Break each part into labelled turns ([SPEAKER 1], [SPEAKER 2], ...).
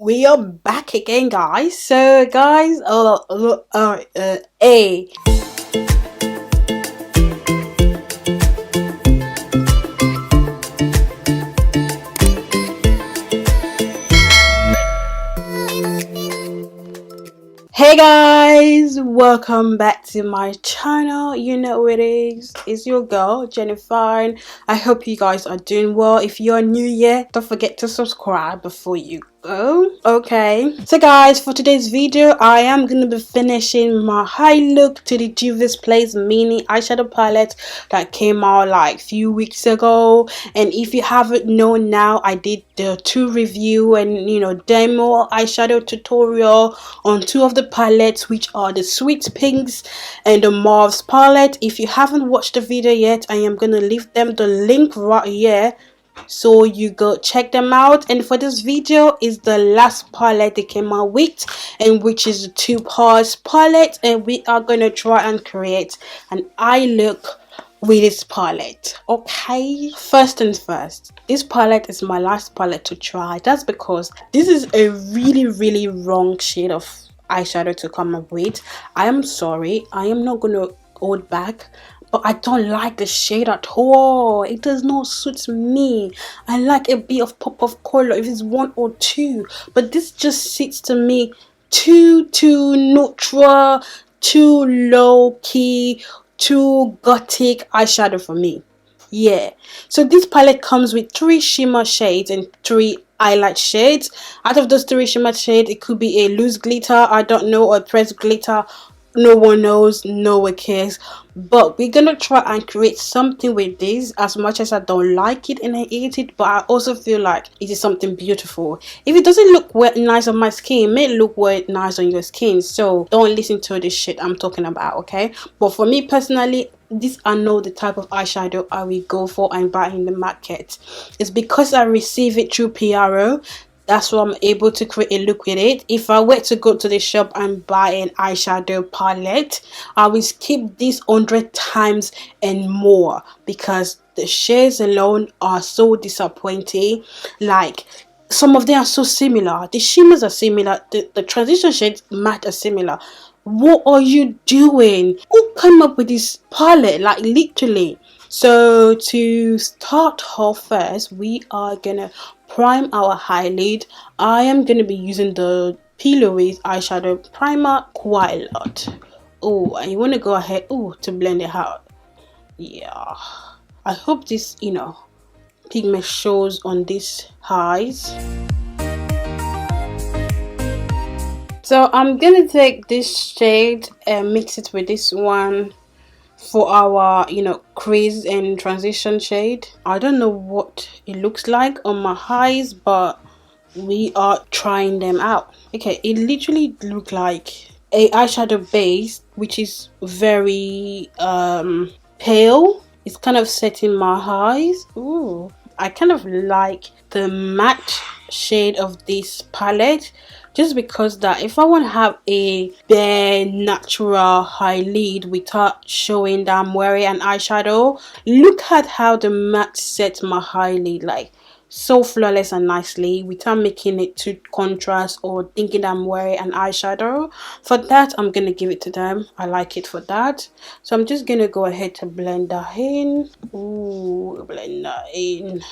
[SPEAKER 1] we are back again, guys. So guys, hey, hey guys, welcome back to my channel. You know who it is. It's your girl Jennifer. I hope you guys are doing well. If you're new here, don't forget to subscribe before you go. Okay, so guys, for today's video I am gonna be finishing my high look to the JUVIA'S mini eyeshadow palette that came out like a few weeks ago. And if you haven't known now, I did the 2 review and demo eyeshadow tutorial on 2 of the palettes, which are the Sweet Pinks and the Mauves palette. If you haven't watched the video yet, I am gonna leave them the link right here, so you go check them out. And for this video is the last palette they came out with, and which is the TAUPES palette, and we are gonna try and create an eye look with this palette. Okay, first and first, this palette is my last palette to try. That's because this is a really wrong shade of eyeshadow to come up with. I am sorry, I am not gonna hold back, but I don't like the shade at all. It does not suit me. I like a bit of pop of color if it's 1 or 2, but this just sits to me too neutral, too low key, too gothic eyeshadow for me. Yeah, so this palette comes with 3 shimmer shades and 3 highlight shades. Out of those 3 shimmer shades, it could be a loose glitter, I don't know, or pressed glitter. No one knows, no one cares, but we're gonna try and create something with this. As much as I don't like it and I hate it, but I also feel like it is something beautiful. If it doesn't look nice on my skin, it may look nice on your skin, so don't listen to this shit I'm talking about, okay? But for me personally, these are not the type of eyeshadow I will go for and buy in the market. It's because I receive it through PRO. That's why I'm able to create a look with it. If I were to go to the shop and buy an eyeshadow palette, I will skip this 100 times and more, because the shades alone are so disappointing. Like, some of them are so similar. The shimmers are similar. The transition shades matte are similar. What are you doing? Who came up with this palette? Like, literally. So to start off first, we are gonna prime our eyelid. I am gonna be using the Pillowy's eyeshadow primer quite a lot. Oh, and you want to go ahead to blend it out. Yeah, I hope this pigment shows on these eyes. So I'm gonna take this shade and mix it with this one for our crease and transition shade. I don't know what it looks like on my eyes, but we are trying them out. Okay, it literally look like a eyeshadow base which is very pale. It's kind of setting my eyes. Ooh, I kind of like the matte shade of this palette, just because that if I want to have a bare natural eyelid without showing that I'm wearing an eyeshadow, look at how the matte sets my eyelid, like so flawless and nicely, without making it too contrast or thinking that I'm wearing an eyeshadow. For that, I'm gonna give it to them. I like it for that. So I'm just gonna go ahead to blend that in. Ooh, blend that in.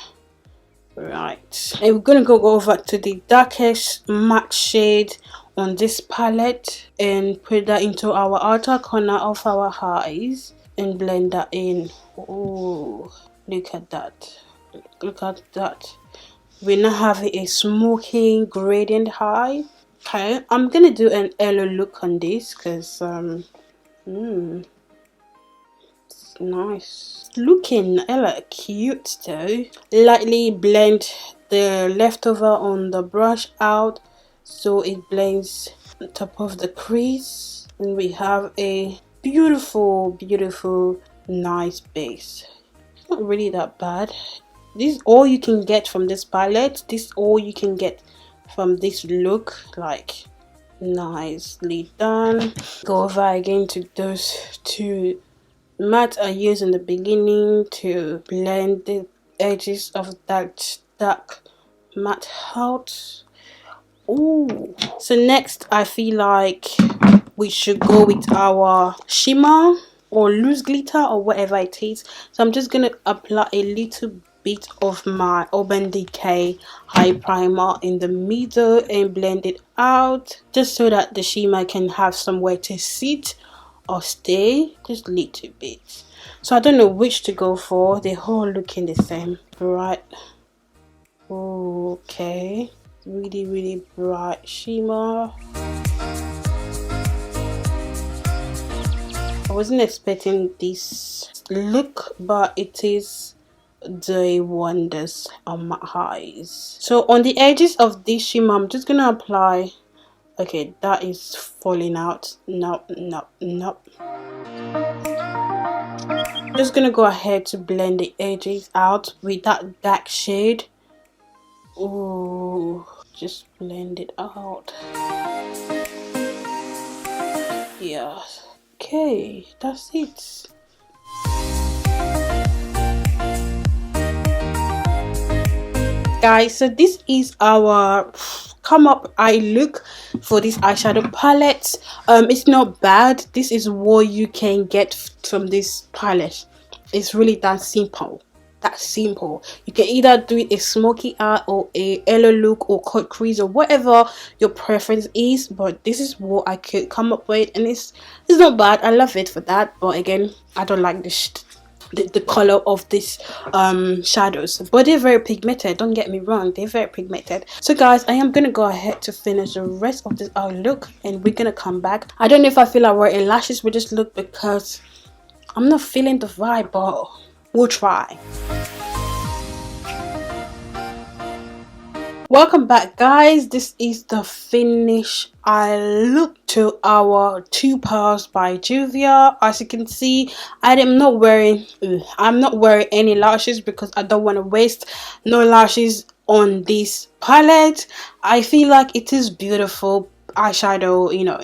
[SPEAKER 1] Right, and we're gonna go over to the darkest matte shade on this palette and put that into our outer corner of our eyes and blend that in. Oh, look at that, look at that. We're now having a smoking gradient eye. Okay, I'm gonna do an yellow look on this because nice looking, hella cute though. Lightly blend the leftover on the brush out so it blends on top of the crease, and we have a beautiful nice base. It's not really that bad. This is all you can get from this palette. This is all you can get from this look. Like, nicely done. Go over again to those 2 matte I use in the beginning to blend the edges of that dark matte out. Ooh. So next I feel like we should go with our shimmer or loose glitter or whatever it is. So I'm just gonna apply a little bit of my Urban Decay eye primer in the middle and blend it out, just so that the shimmer can have somewhere to sit or stay, just a little bit. So I don't know which to go for. They're all looking the same, right? Okay, really bright shimmer. I wasn't expecting this look, but it is doing wonders on my eyes. So on the edges of this shimmer, I'm just gonna apply. Okay, that is falling out. Nope. I'm just gonna go ahead to blend the edges out with that dark shade. Ooh, just blend it out. Yeah. Okay, that's it. Guys, so this is our come up eye look for this eyeshadow palette. It's not bad. This is what you can get from this palette. It's really that simple. You can either do it a smoky eye or a yellow look or cut crease or whatever your preference is, but this is what I could come up with, and it's not bad. I love it for that, but again, I don't like the color of this shadows, but they're very pigmented. Don't get me wrong, they're very pigmented. So guys, I am gonna go ahead to finish the rest of this eye look, and we're gonna come back. I don't know if I feel like wearing lashes with this look because I'm not feeling the vibe, but we'll try. Welcome back, guys. This is the finished eye look to our TAUPES by Juvia. As you can see, I'm not wearing any lashes because I don't want to waste no lashes on this palette. I feel like it is beautiful eyeshadow, you know,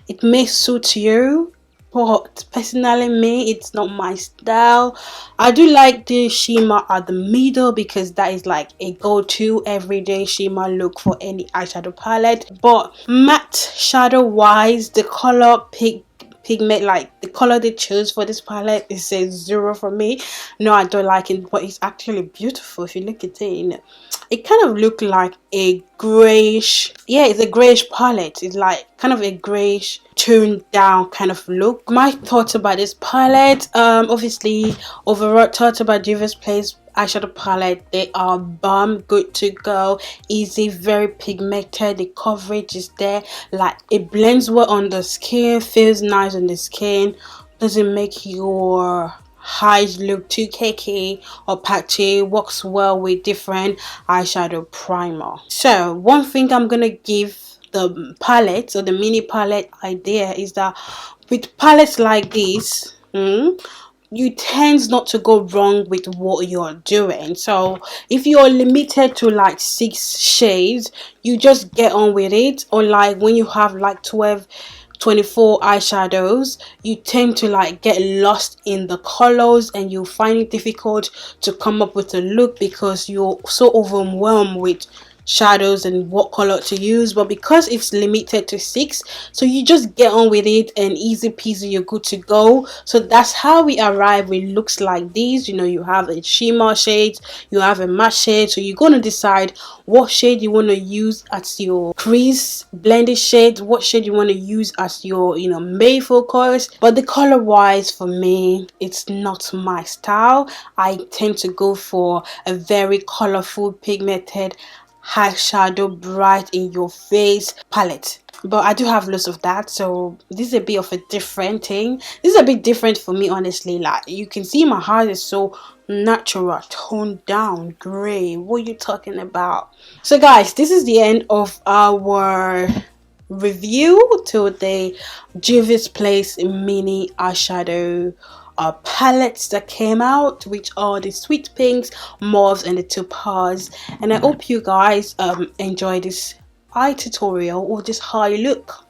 [SPEAKER 1] it may suit you, but personally me, it's not my style. I do like the shimmer at the middle because that is like a go-to everyday shimmer look for any eyeshadow palette. But matte shadow wise, the color pigment, like the color they chose for this palette, is a 0 for me. No, I don't like it, but it's actually beautiful. If you look at it, you know, it kind of look like a grayish, yeah, it's a grayish palette. It's like kind of a grayish toned down kind of look. My thoughts about this palette, obviously overall thoughts about Juvia's Place eyeshadow palette, they are bomb, good to go, easy, very pigmented, the coverage is there, like it blends well on the skin, feels nice on the skin, doesn't make your eyes look too cakey or patchy, works well with different eyeshadow primer. So one thing I'm gonna give the palette or the mini palette idea is that with palettes like this, you tend not to go wrong with what you're doing. So if you're limited to like 6 shades, you just get on with it. Or like when you have like 24 eyeshadows, you tend to like get lost in the colors and you find it difficult to come up with a look because you're so overwhelmed with shadows and what color to use. But because it's limited to 6, so you just get on with it and easy peasy, you're good to go. So that's how we arrive with looks like these. You know, you have a shimmer shade, you have a matte shade, so you're going to decide what shade you want to use as your crease blended shade, what shade you want to use as your, you know, main focus. But the color wise, for me, it's not my style. I tend to go for a very colorful pigmented eyeshadow, bright in your face palette, but I do have lots of that, so this is a bit of a different thing. This is a bit different for me, honestly. Like you can see my heart is so natural, toned down, gray. What are you talking about? So guys, this is the end of our review to the Juvia's Place mini eyeshadow palettes that came out, which are the Sweet Pinks, Mauves, and the TAUPES. And I hope you guys enjoy this eye tutorial or this eye look.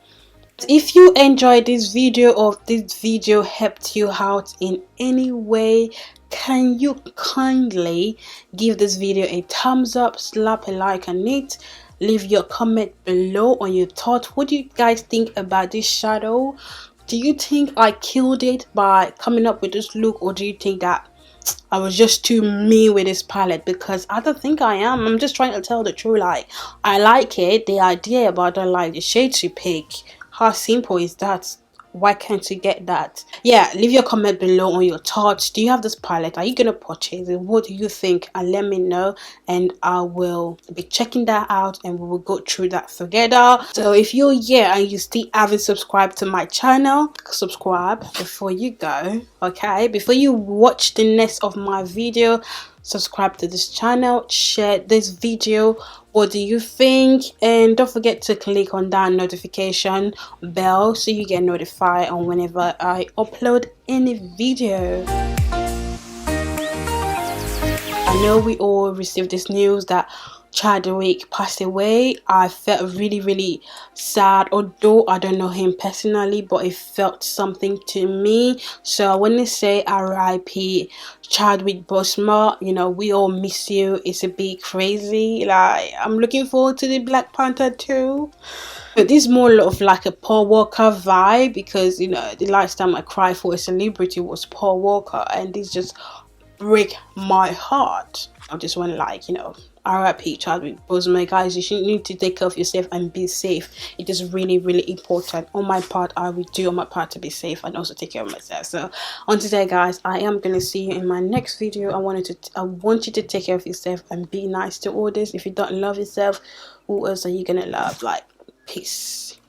[SPEAKER 1] If you enjoyed this video or this video helped you out in any way, can you kindly give this video a thumbs up, slap a like on it, leave your comment below on your thoughts. What do you guys think about this shadow? Do you think I killed it by coming up with this look, or do you think that I was just too mean with this palette? Because I don't think I am. I'm just trying to tell the truth. Like, I like it, the idea, but I don't like the shades you pick. How simple is that? Why can't you get that? Yeah, leave your comment below on your thoughts. Do you have this palette? Are you gonna purchase it? What do you think? And let me know, and I will be checking that out, and we will go through that together. So if you're here and you still haven't subscribed to my channel, subscribe before you go, okay? Before you watch the next of my video, subscribe to this channel, share this video. What do you think? And don't forget to click on that notification bell so you get notified on whenever I upload any video. I know we all received this news that Chadwick passed away. I felt really sad, although I don't know him personally, but it felt something to me. So I want to say RIP Chadwick Boseman. You know, we all miss you. It's a bit crazy. Like, I'm looking forward to the Black Panther 2. But this is more of like a Paul Walker vibe, because you know the last time I cried for a celebrity was Paul Walker, and this just break my heart. I just want to, like, you know, RIP Chadwick Boseman. Guys, you should need to take care of yourself and be safe. It is really important. On my part, I will do on my part to be safe and also take care of myself. So on today, guys, I am gonna see you in my next video. I want you to take care of yourself and be nice to others. If you don't love yourself, who else are you gonna love? Like, peace.